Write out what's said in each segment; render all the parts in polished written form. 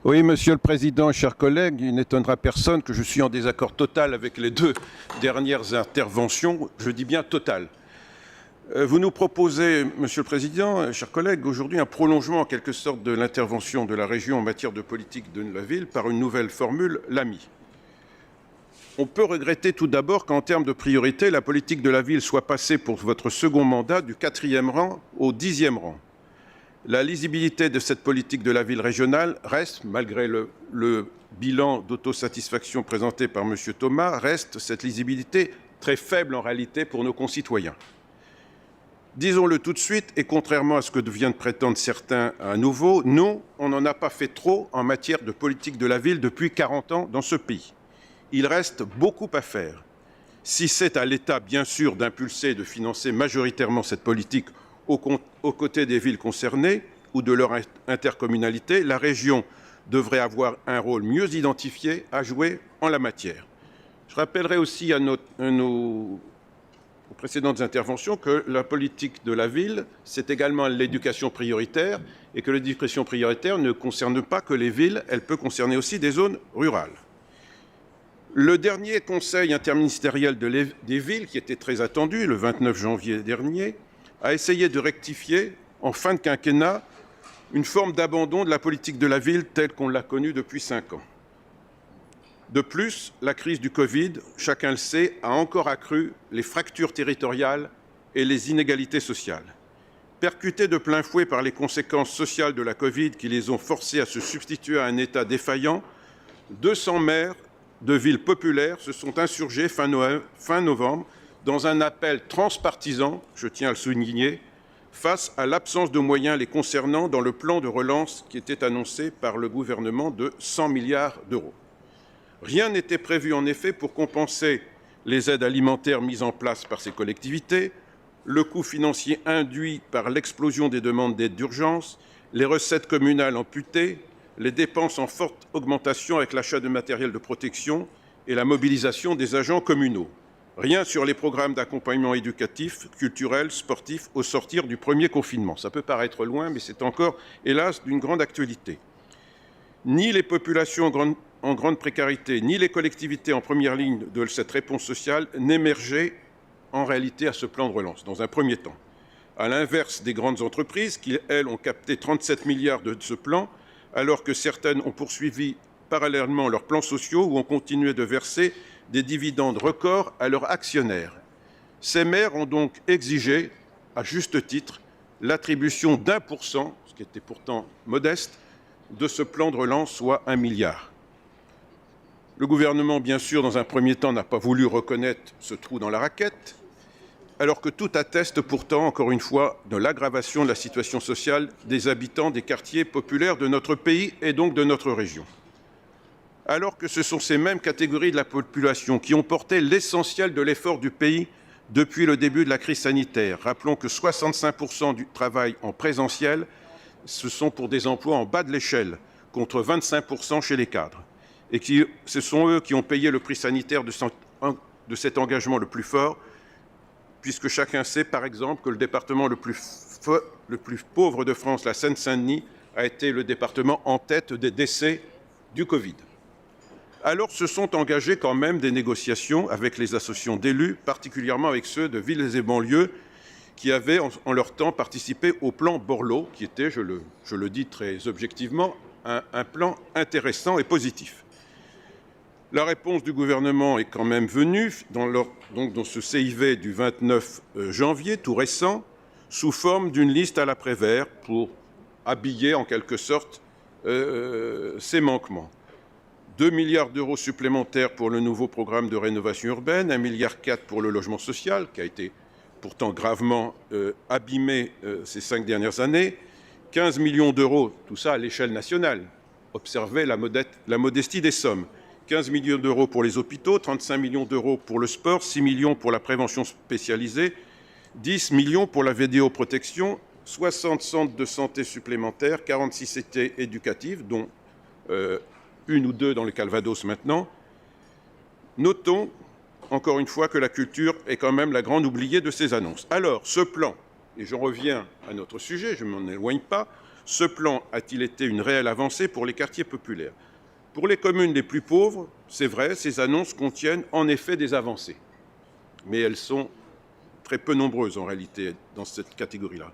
Oui, Monsieur le Président, chers collègues, il n'étonnera personne que je suis en désaccord total avec les deux dernières interventions. Je dis bien total. Vous nous proposez, Monsieur le Président, chers collègues, aujourd'hui un prolongement en quelque sorte de l'intervention de la région en matière de politique de la ville par une nouvelle formule, l'AMI. On peut regretter tout d'abord qu'en termes de priorité, la politique de la ville soit passée pour votre second mandat du 4e rang au 10e rang. La lisibilité de cette politique de la ville régionale reste, malgré le bilan d'autosatisfaction présenté par M. Thomas, reste cette lisibilité très faible en réalité pour nos concitoyens. Disons-le tout de suite, et contrairement à ce que viennent de prétendre certains à nouveau, nous, on n'en a pas fait trop en matière de politique de la ville depuis 40 ans dans ce pays. Il reste beaucoup à faire. Si c'est à l'État, bien sûr, d'impulser et de financer majoritairement cette politique aux côtés des villes concernées ou de leur intercommunalité, la région devrait avoir un rôle mieux identifié à jouer en la matière. Je rappellerai aussi aux précédentes interventions que la politique de la ville, c'est également l'éducation prioritaire et que l'éducation prioritaire ne concerne pas que les villes, elle peut concerner aussi des zones rurales. Le dernier conseil interministériel des villes, qui était très attendu, le 29 janvier dernier, a essayé de rectifier, en fin de quinquennat, une forme d'abandon de la politique de la ville telle qu'on l'a connue depuis 5 ans. De plus, la crise du Covid, chacun le sait, a encore accru les fractures territoriales et les inégalités sociales. Percutés de plein fouet par les conséquences sociales de la Covid qui les ont forcés à se substituer à un État défaillant, 200 maires de villes populaires se sont insurgés fin novembre dans un appel transpartisan, je tiens à le souligner, face à l'absence de moyens les concernant dans le plan de relance qui était annoncé par le gouvernement de 100 milliards d'euros. Rien n'était prévu en effet pour compenser les aides alimentaires mises en place par ces collectivités, le coût financier induit par l'explosion des demandes d'aide d'urgence, les recettes communales amputées, les dépenses en forte augmentation avec l'achat de matériel de protection et la mobilisation des agents communaux. Rien sur les programmes d'accompagnement éducatif, culturel, sportif au sortir du premier confinement. Ça peut paraître loin, mais c'est encore, hélas, d'une grande actualité. Ni les populations en grande précarité, ni les collectivités en première ligne de cette réponse sociale n'émergeaient en réalité à ce plan de relance, dans un premier temps. À l'inverse des grandes entreprises qui, elles, ont capté 37 milliards de ce plan, alors que certaines ont poursuivi parallèlement leurs plans sociaux ou ont continué de verser des dividendes records à leurs actionnaires. Ces maires ont donc exigé, à juste titre, l'attribution d'1%, ce qui était pourtant modeste, de ce plan de relance, soit 1 milliard. Le gouvernement, bien sûr, dans un premier temps, n'a pas voulu reconnaître ce trou dans la raquette, alors que tout atteste pourtant, encore une fois, de l'aggravation de la situation sociale des habitants des quartiers populaires de notre pays et donc de notre région. Alors que ce sont ces mêmes catégories de la population qui ont porté l'essentiel de l'effort du pays depuis le début de la crise sanitaire. Rappelons que 65% du travail en présentiel, ce sont pour des emplois en bas de l'échelle, contre 25% chez les cadres. Et ce sont eux qui ont payé le prix sanitaire de cet engagement le plus fort, puisque chacun sait, par exemple, que le département le plus pauvre de France, la Seine-Saint-Denis, a été le département en tête des décès du Covid. Alors se sont engagées quand même des négociations avec les associations d'élus, particulièrement avec ceux de villes et banlieues, qui avaient en leur temps participé au plan Borloo, qui était, je le dis très objectivement, un plan intéressant et positif. La réponse du gouvernement est quand même venue dans ce CIV du 29 janvier, tout récent, sous forme d'une liste à la Prévert pour habiller en quelque sorte ces manquements. 2 milliards d'euros supplémentaires pour le nouveau programme de rénovation urbaine, 1,4 milliard pour le logement social, qui a été pourtant gravement abîmé ces 5 dernières années, 15 millions d'euros, tout ça à l'échelle nationale. Observez la modestie des sommes. 15 millions d'euros pour les hôpitaux, 35 millions d'euros pour le sport, 6 millions pour la prévention spécialisée, 10 millions pour la vidéoprotection, 60 centres de santé supplémentaires, 46 cités éducatives, dont une ou deux dans le Calvados maintenant. Notons, encore une fois, que la culture est quand même la grande oubliée de ces annonces. Alors, ce plan, et j'en reviens à notre sujet, je ne m'en éloigne pas, Ce plan a-t-il été une réelle avancée pour les quartiers populaires? Pour les communes les plus pauvres, c'est vrai, ces annonces contiennent en effet des avancées. Mais elles sont très peu nombreuses en réalité dans cette catégorie-là.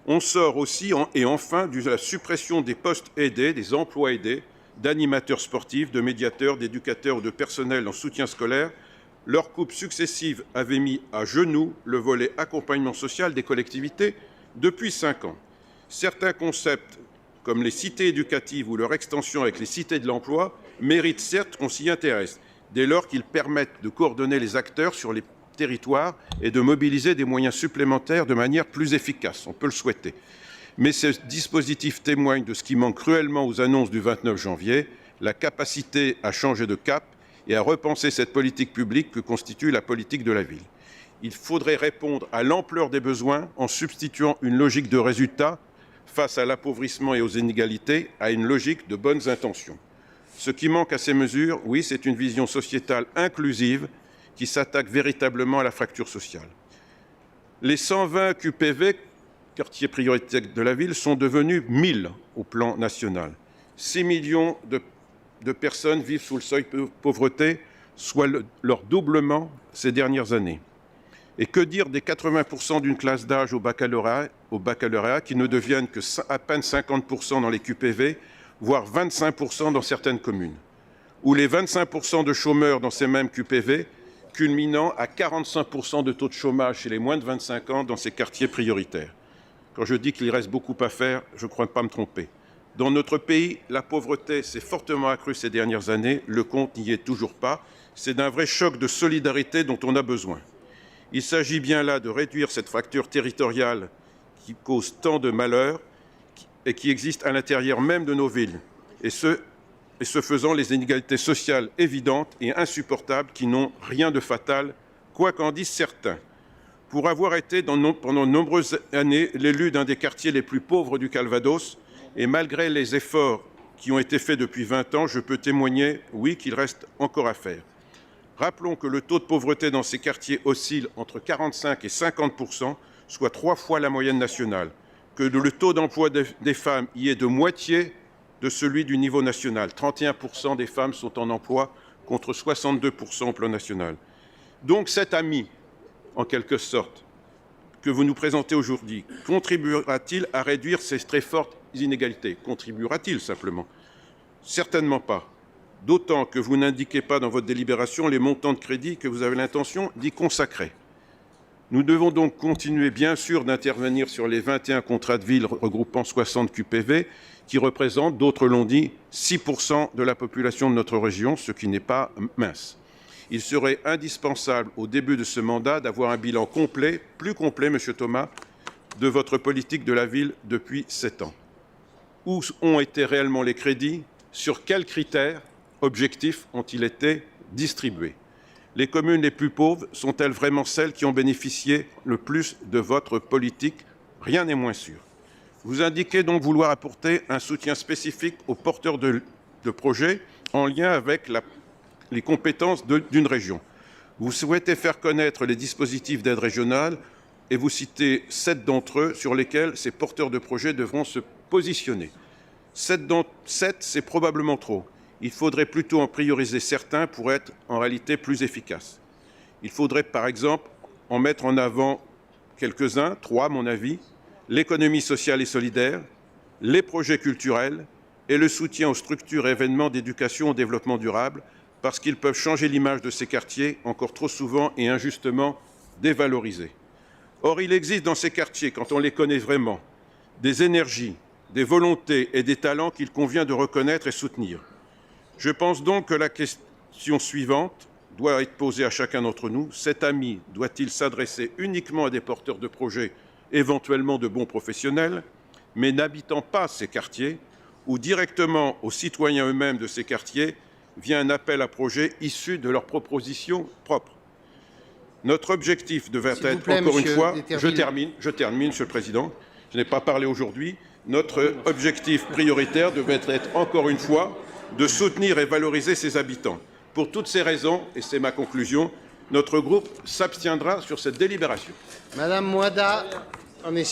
On sort aussi et enfin de la suppression des postes aidés, des emplois aidés, d'animateurs sportifs, de médiateurs, d'éducateurs ou de personnel en soutien scolaire. Leurs coupes successives avaient mis à genoux le volet accompagnement social des collectivités depuis 5 ans. Certains concepts, comme les cités éducatives ou leur extension avec les cités de l'emploi, méritent certes qu'on s'y intéresse, dès lors qu'ils permettent de coordonner les acteurs sur les territoires et de mobiliser des moyens supplémentaires de manière plus efficace. On peut le souhaiter. Mais ce dispositif témoigne de ce qui manque cruellement aux annonces du 29 janvier, la capacité à changer de cap et à repenser cette politique publique que constitue la politique de la ville. Il faudrait répondre à l'ampleur des besoins en substituant une logique de résultat face à l'appauvrissement et aux inégalités à une logique de bonnes intentions. Ce qui manque à ces mesures, oui, c'est une vision sociétale inclusive qui s'attaque véritablement à la fracture sociale. Les 120 QPV, quartiers prioritaires de la ville, sont devenus 1000 au plan national. 6 millions de personnes vivent sous le seuil de pauvreté, soit leur doublement ces dernières années. Et que dire des 80% d'une classe d'âge au baccalauréat qui ne deviennent que à peine 50% dans les QPV, voire 25% dans certaines communes, ou les 25% de chômeurs dans ces mêmes QPV, culminant à 45% de taux de chômage chez les moins de 25 ans dans ces quartiers prioritaires. Quand je dis qu'il reste beaucoup à faire, je ne crois pas me tromper. Dans notre pays, la pauvreté s'est fortement accrue ces dernières années. Le compte n'y est toujours pas. C'est d'un vrai choc de solidarité dont on a besoin. Il s'agit bien là de réduire cette fracture territoriale qui cause tant de malheurs et qui existe à l'intérieur même de nos villes. Et ce faisant, les inégalités sociales évidentes et insupportables qui n'ont rien de fatal, quoi qu'en disent certains. Pour avoir été pendant de nombreuses années l'élu d'un des quartiers les plus pauvres du Calvados, et malgré les efforts qui ont été faits depuis 20 ans, je peux témoigner, oui, qu'il reste encore à faire. Rappelons que le taux de pauvreté dans ces quartiers oscille entre 45 et 50%, soit 3 fois la moyenne nationale, que le taux d'emploi des femmes y est de moitié de celui du niveau national. 31% des femmes sont en emploi contre 62% au plan national. Donc cet ami, en quelque sorte, que vous nous présentez aujourd'hui, contribuera-t-il à réduire ces très fortes inégalités? Contribuera-t-il simplement? Certainement pas. D'autant que vous n'indiquez pas dans votre délibération les montants de crédit que vous avez l'intention d'y consacrer. Nous devons donc continuer, bien sûr, d'intervenir sur les 21 contrats de ville regroupant 60 QPV, qui représentent, d'autres l'ont dit, 6% de la population de notre région, ce qui n'est pas mince. Il serait indispensable, au début de ce mandat, d'avoir un bilan complet, plus complet, Monsieur Thomas, de votre politique de la ville depuis 7 ans. Où ont été réellement les crédits? Sur quels critères objectifs ont-ils été distribués? Les communes les plus pauvres sont-elles vraiment celles qui ont bénéficié le plus de votre politique? Rien n'est moins sûr. Vous indiquez donc vouloir apporter un soutien spécifique aux porteurs de projets en lien avec les compétences d'une région. Vous souhaitez faire connaître les dispositifs d'aide régionale et vous citez 7 d'entre eux sur lesquels ces porteurs de projets devront se positionner. 7, c'est probablement trop. Il faudrait plutôt en prioriser certains pour être en réalité plus efficaces. Il faudrait par exemple en mettre en avant quelques-uns, 3 à mon avis, l'économie sociale et solidaire, les projets culturels et le soutien aux structures et événements d'éducation au développement durable, parce qu'ils peuvent changer l'image de ces quartiers, encore trop souvent et injustement dévalorisés. Or, il existe dans ces quartiers, quand on les connaît vraiment, des énergies, des volontés et des talents qu'il convient de reconnaître et soutenir. Je pense donc que la question suivante doit être posée à chacun d'entre nous. Cet ami doit-il s'adresser uniquement à des porteurs de projets, éventuellement de bons professionnels, mais n'habitant pas ces quartiers, ou directement aux citoyens eux-mêmes de ces quartiers via un appel à projets issu de leurs propositions propres? Notre objectif devrait être, encore une fois, je termine, Monsieur le Président, je n'ai pas parlé aujourd'hui, notre objectif prioritaire devrait être, encore une fois, de soutenir et valoriser ses habitants. Pour toutes ces raisons, et c'est ma conclusion, notre groupe s'abstiendra sur cette délibération. Madame Moada, en est